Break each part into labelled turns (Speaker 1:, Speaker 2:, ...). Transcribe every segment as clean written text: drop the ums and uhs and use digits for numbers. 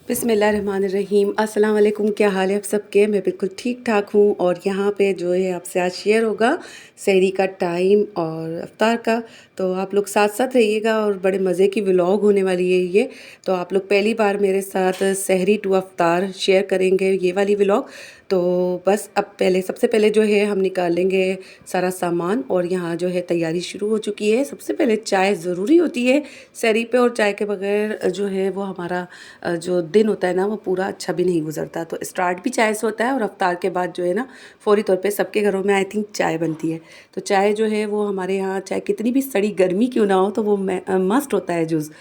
Speaker 1: बिस्मिल्लाहिर्रहमानिर्रहीम। अस्सलाम वालेकुम। क्या हाल है आप सबके? मैं बिल्कुल ठीक ठाक हूँ। और यहाँ पे जो है आपसे आज शेयर होगा सहरी का टाइम और अफ्तार का। तो आप लोग साथ साथ रहिएगा और बड़े मज़े की व्लॉग होने वाली है ये। तो आप लोग पहली बार मेरे साथ सहरी टू अफ्तार शेयर करेंगे ये वाली व्लॉग। तो बस अब पहले सबसे पहले जो है हम निकालेंगे सारा सामान और यहाँ जो है तैयारी शुरू हो चुकी है। सबसे पहले चाय ज़रूरी होती है सहरी पे, और चाय के बगैर जो है वो हमारा जो दिन होता है ना वो पूरा अच्छा भी नहीं गुजरता। तो स्टार्ट भी चाय से होता है और अफ्तार के बाद जो है ना फ़ौरी तौर पे सबके घरों में आई थिंक चाय बनती है। तो चाय जो है वो हमारे यहाँ चाहे कितनी भी सड़ी गर्मी क्यों ना हो तो वो मस्ट होता है जूस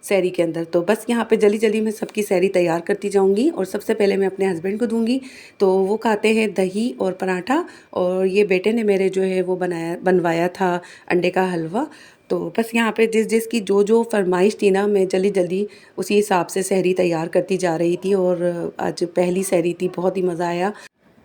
Speaker 1: सहरी के अंदर। तो बस यहाँ पे जल्दी जल्दी मैं सबकी सहरी तैयार करती जाऊँगी और सबसे पहले मैं अपने हस्बैंड को दूँगी। तो वो खाते हैं दही और पराठा, और ये बेटे ने मेरे जो है वो बनवाया था अंडे का हलवा। तो बस यहाँ पे जिस जिस की जो जो फरमाइश थी ना, मैं जल्दी जल्दी उसी हिसाब से सहरी तैयार करती जा रही थी। और आज पहली सहरी थी, बहुत ही मज़ा आया।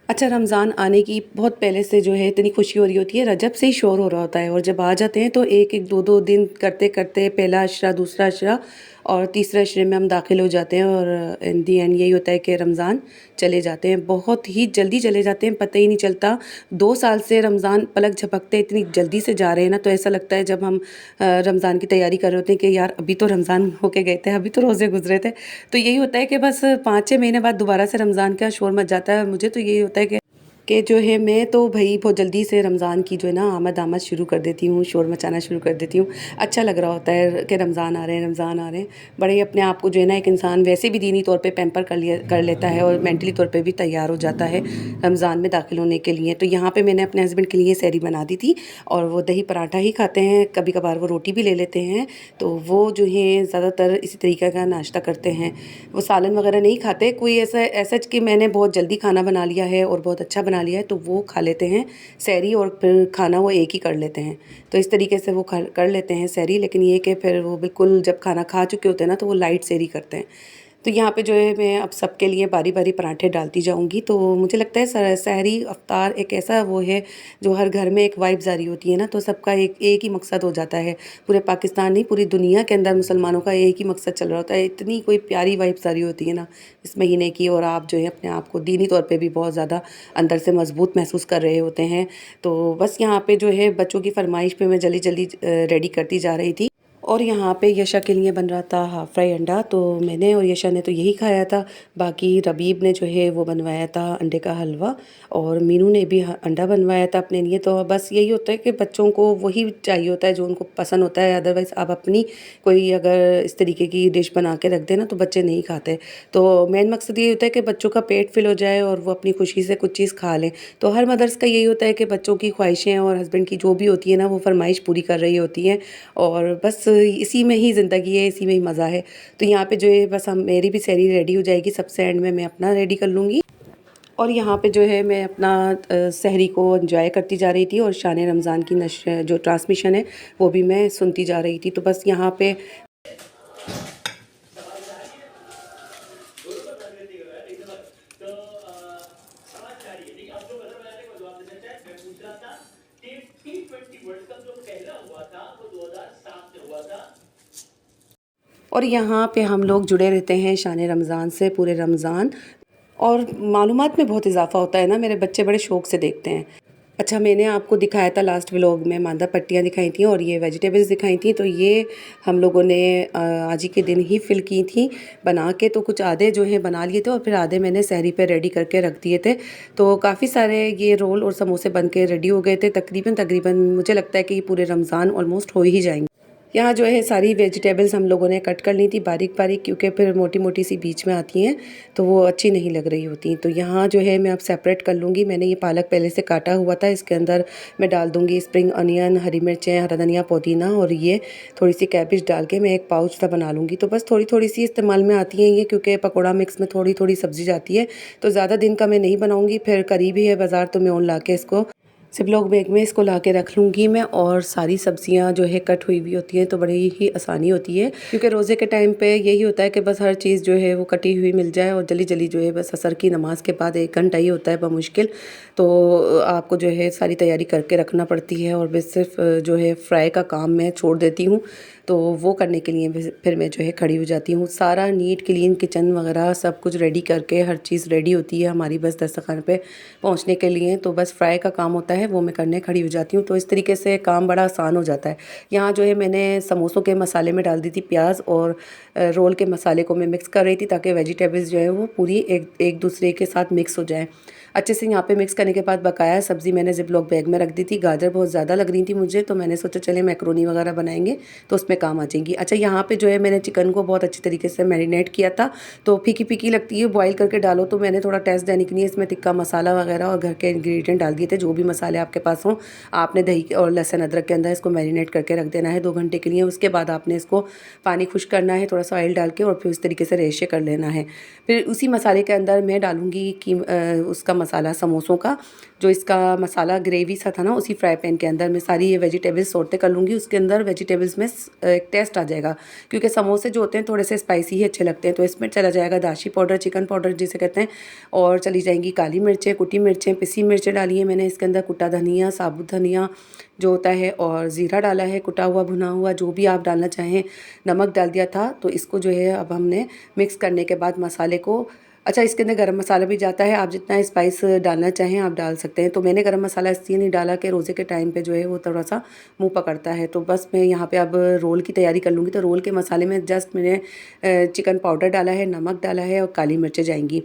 Speaker 1: अच्छा, रमज़ान आने की बहुत पहले से जो है इतनी खुशी हो रही होती है, रजब से ही शोर हो रहा होता है, और जब आ जाते हैं तो एक एक दो दो दिन करते करते पहला अशरा, दूसरा अशरा और तीसरे अशरे में हम दाखिल हो जाते हैं। और इन दी एंड यही होता है कि रमज़ान चले जाते हैं, बहुत ही जल्दी चले जाते हैं, पता ही नहीं चलता। 2 साल से रमज़ान पलक झपकते इतनी जल्दी से जा रहे हैं ना, तो ऐसा लगता है जब हम रमज़ान की तैयारी कर रहे होते हैं कि यार अभी तो रमज़ान होके गए थे, अभी तो रोज़े गुजरे थे। तो यही होता है कि बस 5-6 महीने बाद दोबारा से रमज़ान का शोर मच जाता है। मुझे तो यही होता है कि जो है मैं तो भई बहुत जल्दी से रमज़ान की जो है ना आमद शुरू कर देती हूँ, शोर मचाना शुरू कर देती हूँ। अच्छा लग रहा होता है कि रमज़ान आ रहे हैं, रमज़ान आ रहे हैं। बड़े ही अपने आप को जो है ना एक इंसान वैसे भी दीनी तौर पे पैम्पर कर लेता है और मेंटली तौर पे भी तैयार हो जाता है रमज़ान में दाखिल होने के लिए। तो यहाँ पे मैंने अपने हस्बैंड के लिए सहरी बना दी थी, और वो दही पराठा ही खाते हैं, कभी-कभार वो रोटी भी ले लेते हैं। तो वो जो है ज़्यादातर इसी तरीक़े का नाश्ता करते हैं। वो सालन वगैरह नहीं खाते। कोई ऐसा ऐसा कि मैंने बहुत जल्दी खाना बना लिया है और बहुत अच्छा बना लिया है तो वो खा लेते हैं सहरी, और फिर खाना वो एक ही कर लेते हैं। तो इस तरीके से वो कर लेते हैं सहरी। लेकिन ये कि फिर वो बिल्कुल जब खाना खा चुके होते हैं ना तो वो लाइट सहरी करते हैं। तो यहाँ पे जो है मैं अब सबके लिए बारी बारी पराठे डालती जाऊँगी। तो मुझे लगता है सहरी अफ्तार एक ऐसा वो है जो हर घर में एक वाइब जारी होती है ना, तो सबका एक एक ही मकसद हो जाता है। पूरे पाकिस्तान नहीं, पूरी दुनिया के अंदर मुसलमानों का एक ही मकसद चल रहा होता है। इतनी कोई प्यारी वाइब जारी होती है ना इस महीने की, और आप जो है अपने आप को दीनी तौर पे भी बहुत ज़्यादा अंदर से मजबूत महसूस कर रहे होते हैं। तो बस यहाँ पे जो है बच्चों की फरमाइश पे मैं जल्दी जल्दी रेडी करती जा रही थी। और यहाँ पे यशा के लिए बन रहा था हाफ़ फ्राई अंडा, तो मैंने और यशा ने तो यही खाया था। बाकी रबीब ने जो है वो बनवाया था अंडे का हलवा, और मीनू ने भी अंडा बनवाया था अपने लिए। तो बस यही होता है कि बच्चों को वही चाहिए होता है जो उनको पसंद होता है। अदरवाइज़ आप अपनी कोई अगर इस तरीके की डिश बना के रख देना तो बच्चे नहीं खाते। तो मेन मकसद ये होता है कि बच्चों का पेट फिल हो जाए और वो अपनी खुशी से कुछ चीज़ खा लें। तो हर मदर्स का यही होता है कि बच्चों की ख्वाहिशें और हस्बैंड की जो भी होती है ना वो फरमाइश पूरी कर रही होती हैं, और बस इसी में ही ज़िंदगी है, इसी में ही मज़ा है। तो यहाँ पे जो है बस हम मेरी भी सहरी रेडी हो जाएगी, सबसे एंड में मैं अपना रेडी कर लूँगी। और यहाँ पे जो है मैं अपना सहरी को एंजॉय करती जा रही थी, और शान रमज़ान की जो ट्रांसमिशन है वो भी मैं सुनती जा रही थी। तो बस यहाँ पे और यहाँ पे हम लोग जुड़े रहते हैं शान रमज़ान से पूरे रमज़ान, और मालूमात में बहुत इजाफ़ा होता है ना, मेरे बच्चे बड़े शौक़ से देखते हैं। अच्छा, मैंने आपको दिखाया था लास्ट व्लॉग में, मांदा पट्टियाँ दिखाई थी और ये वेजिटेबल्स दिखाई थी। तो ये हम लोगों ने आज ही के दिन ही फिल की थी बना के। तो कुछ आधे जो है बना लिए थे और फिर आधे मैंने सहरी पे रेडी करके रख दिए थे। तो काफ़ी सारे ये रोल और समोसे बन के रेडी हो गए थे। तकरीबन तकरीबन मुझे लगता है कि ये पूरे रमज़ान ऑलमोस्ट हो ही जाएंगे। यहाँ जो है सारी वेजिटेबल्स हम लोगों ने कट कर ली थी बारीक बारीक, क्योंकि फिर मोटी मोटी सी बीच में आती हैं तो वो अच्छी नहीं लग रही होती। तो यहाँ जो है मैं अब सेपरेट कर लूँगी। मैंने ये पालक पहले से काटा हुआ था, इसके अंदर मैं डाल दूँगी स्प्रिंग अनियन, हरी मिर्चें, हरा धनिया, पुदीना, और ये थोड़ी सी कैबेज डाल के मैं एक पाउच सा बना लूँगी। तो बस थोड़ी थोड़ी सी इस्तेमाल में आती हैं ये, क्योंकि पकौड़ा मिक्स में थोड़ी थोड़ी सब्ज़ी जाती है। तो ज़्यादा दिन का मैं नहीं बनाऊँगी, फिर करीब ही है बाज़ार, तो मैं ऑन ला के इसको सिपलॉक बैग में इसको ला के रख लूँगी मैं। और सारी सब्जियां जो है कट हुई हुई होती हैं तो बड़ी ही आसानी होती है, क्योंकि रोज़े के टाइम पे यही होता है कि बस हर चीज़ जो है वो कटी हुई मिल जाए, और जल्दी जल्दी जो है बस असर की नमाज़ के बाद 1 घंटा ही होता है बमुश्किल। तो आपको जो है सारी तैयारी करके रखना पड़ती है, और बस सिर्फ जो है फ्राई का काम मैं छोड़ देती हूँ। तो वो करने के लिए फिर मैं जो है खड़ी हो जाती हूँ। सारा नीट क्लीन किचन वगैरह सब कुछ रेडी करके हर चीज़ रेडी होती है हमारी बस दस्तरखान पे पहुँचने के लिए, तो बस फ्राई का काम होता है वो मैं करने खड़ी हो जाती हूँ। तो इस तरीके से काम बड़ा आसान हो जाता है। यहाँ जो है मैंने समोसों के मसाले में डाल दी थी प्याज, और रोल के मसाले को मैं मिक्स कर रही थी ताकि वेजिटेबल्स जो है वो पूरी एक दूसरे के साथ मिक्स हो जाए अच्छे से। यहाँ पे मिक्स करने के बाद बकाया सब्ज़ी मैंने जिपलॉक बैग में रख दी थी। गाजर बहुत ज़्यादा लग रही थी मुझे, तो मैंने सोचा चले मैक्रोनी वगैरह बनाएंगे तो उसमें काम आ जाएंगी। अच्छा, यहाँ पे जो है मैंने चिकन को बहुत अच्छी तरीके से मैरिनेट किया था, तो फीकी फीकी लगती है बॉईल करके डालो, तो मैंने थोड़ा टेस्ट देने के लिए इसमें टिक्का मसाला वगैरह और घर के इंग्रेडिएंट डाल दिए थे। जो भी मसाले आपके पास हों, आपने दही और लहसुन अदरक के अंदर इसको मैरिनेट करके रख देना है 2 घंटे के लिए। उसके बाद आपने इसको पानी खुश करना है थोड़ा सा ऑयल डाल के, और फिर इस तरीके से रेशे कर लेना है। फिर उसी मसाले के अंदर मैं डालूँगी कि उसका मसाला समोसों का, जो इसका मसाला ग्रेवी सा था ना, उसी फ्राई पैन के अंदर मैं सारी ये वेजिटेबल्स सौटे कर लूँगी। उसके अंदर वेजिटेबल्स में एक टेस्ट आ जाएगा, क्योंकि समोसे जो होते हैं थोड़े से स्पाइसी ही अच्छे लगते हैं। तो इसमें चला जाएगा दाशी पाउडर, चिकन पाउडर जिसे कहते हैं, और चली जाएंगी काली मिर्चें, कुटी मिर्चें, पिसी मिर्चें डाली है मैंने इसके अंदर, कुटा धनिया, साबुत धनिया जो होता है, और ज़ीरा डाला है कुटा हुआ भुना हुआ, जो भी आप डालना चाहें। नमक डाल दिया था। तो इसको जो है अब हमने मिक्स करने के बाद मसाले को, अच्छा इसके अंदर गरम मसाला भी जाता है, आप जितना स्पाइस डालना चाहें आप डाल सकते हैं। तो मैंने गरम मसाला इसलिए नहीं डाला कि रोज़े के टाइम पे जो है वो थोड़ा सा मुंह पकड़ता है। तो बस मैं यहाँ पे अब रोल की तैयारी कर लूँगी। तो रोल के मसाले में जस्ट मैंने चिकन पाउडर डाला है, नमक डाला है और काली मिर्चें जाएंगी।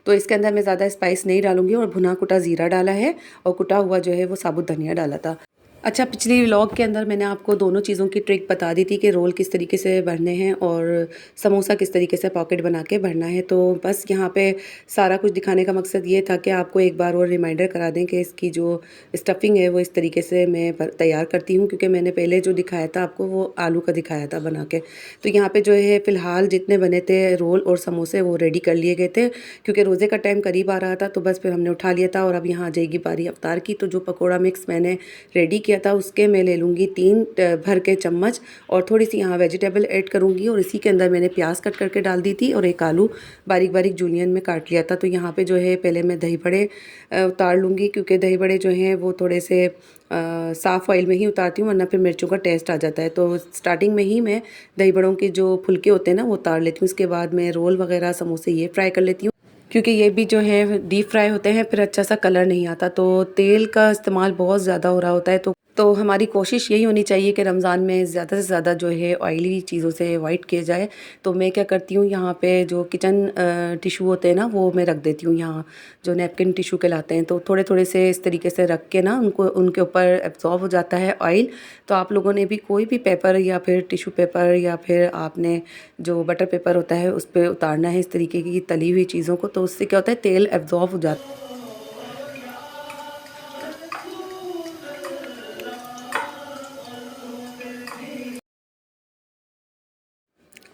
Speaker 1: तो इसके अंदर मैं ज़्यादा स्पाइस नहीं डालूँगी, और भुना कुटा ज़ीरा डाला है, और कुटा हुआ जो है वो साबुत धनिया डाला था। अच्छा, पिछली व्लॉग के अंदर मैंने आपको दोनों चीज़ों की ट्रिक बता दी थी कि रोल किस तरीके से भरने हैं और समोसा किस तरीके से पॉकेट बना के भरना है। तो बस यहाँ पे सारा कुछ दिखाने का मकसद ये था कि आपको एक बार और रिमाइंडर करा दें कि इसकी जो स्टफिंग है वो इस तरीके से मैं तैयार करती हूँ, क्योंकि मैंने पहले जो दिखाया था आपको वो आलू का दिखाया था बना के। तो यहाँ पर जो है फ़िलहाल जितने बने थे रोल और समोसे वो रेडी कर लिए गए थे, क्योंकि रोज़े का टाइम करीब आ रहा था। तो बस फिर हमने उठा लिया था, और अब यहाँ आ जाएगी बारी अफ्तार की। तो जो पकौड़ा मिक्स मैंने रेडी किया था उसके मैं ले लूँगी 3 भर के चम्मच, और थोड़ी सी यहाँ वेजिटेबल ऐड करूँगी, और इसी के अंदर मैंने प्याज कट करके डाल दी थी, और एक आलू बारीक बारीक जूलियन में काट लिया था। तो यहाँ पे जो है पहले मैं दही बड़े उतार लूँगी, क्योंकि दही बड़े जो हैं वो थोड़े से साफ़ ऑयल में ही उतारती हूँ, वरना फिर मिर्चों का टेस्ट आ जाता है। तो स्टार्टिंग में ही मैं दही बड़ों के जो फुलके होते हैं ना वो उतार लेती हूँ। उसके बाद मैं रोल वगैरह समोसे ये फ्राई कर लेती हूँ, क्योंकि ये भी जो है डीप फ्राई होते हैं, फिर अच्छा सा कलर नहीं आता। तो तेल का इस्तेमाल बहुत ज़्यादा हो रहा होता है। तो हमारी कोशिश यही होनी चाहिए कि रमज़ान में ज़्यादा से ज़्यादा जो है ऑयली चीज़ों से अवॉइड किया जाए। तो मैं क्या करती हूँ, यहाँ पे जो किचन टिश्यू होते हैं ना वो मैं रख देती हूँ, यहाँ जो नैपकिन टिश्यू कहलाते हैं। तो थोड़े थोड़े से इस तरीके से रख के ना उनको उनके ऊपर एब्जॉर्ब हो जाता है ऑयल। तो आप लोगों ने भी कोई भी पेपर या फिर टिश्यू पेपर या फिर आपने जो बटर पेपर होता है उस पर उतारना है इस तरीके की तली हुई चीज़ों को। तो उससे क्या होता है, तेल एब्जॉर्ब हो जाता है।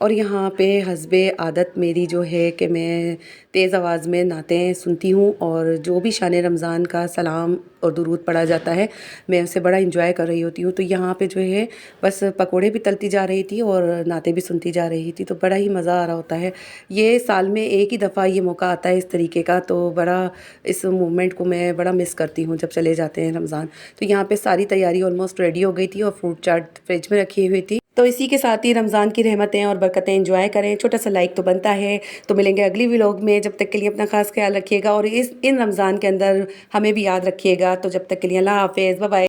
Speaker 1: और यहाँ पे हस्बे आदत मेरी जो है कि मैं तेज़ आवाज़ में नातें सुनती हूँ, और जो भी शान रमज़ान का सलाम और दुरूद पढ़ा जाता है मैं उसे बड़ा इंजॉय कर रही होती हूँ। तो यहाँ पे जो है बस पकोड़े भी तलती जा रही थी और नाते भी सुनती जा रही थी, तो बड़ा ही मज़ा आ रहा होता है। ये साल में एक ही दफ़ा ये मौका आता है इस तरीके का, तो बड़ा इस मूवमेंट को मैं बड़ा मिस करती हूँ जब चले जाते हैं रमज़ान। तो यहाँ पे सारी तैयारी ऑलमोस्ट रेडी हो गई थी, और फ्रूट चाट फ्रिज में रखी हुई थी। तो इसी के साथ ही रमज़ान की रहमतें और बरकतें एंजॉय करें। छोटा सा लाइक तो बनता है। तो मिलेंगे अगली व्लॉग में, जब तक के लिए अपना खास ख्याल रखिएगा, और इन रमज़ान के अंदर हमें भी याद रखिएगा। तो जब तक के लिए अल्लाह हाफ़िज़, बाय बाय।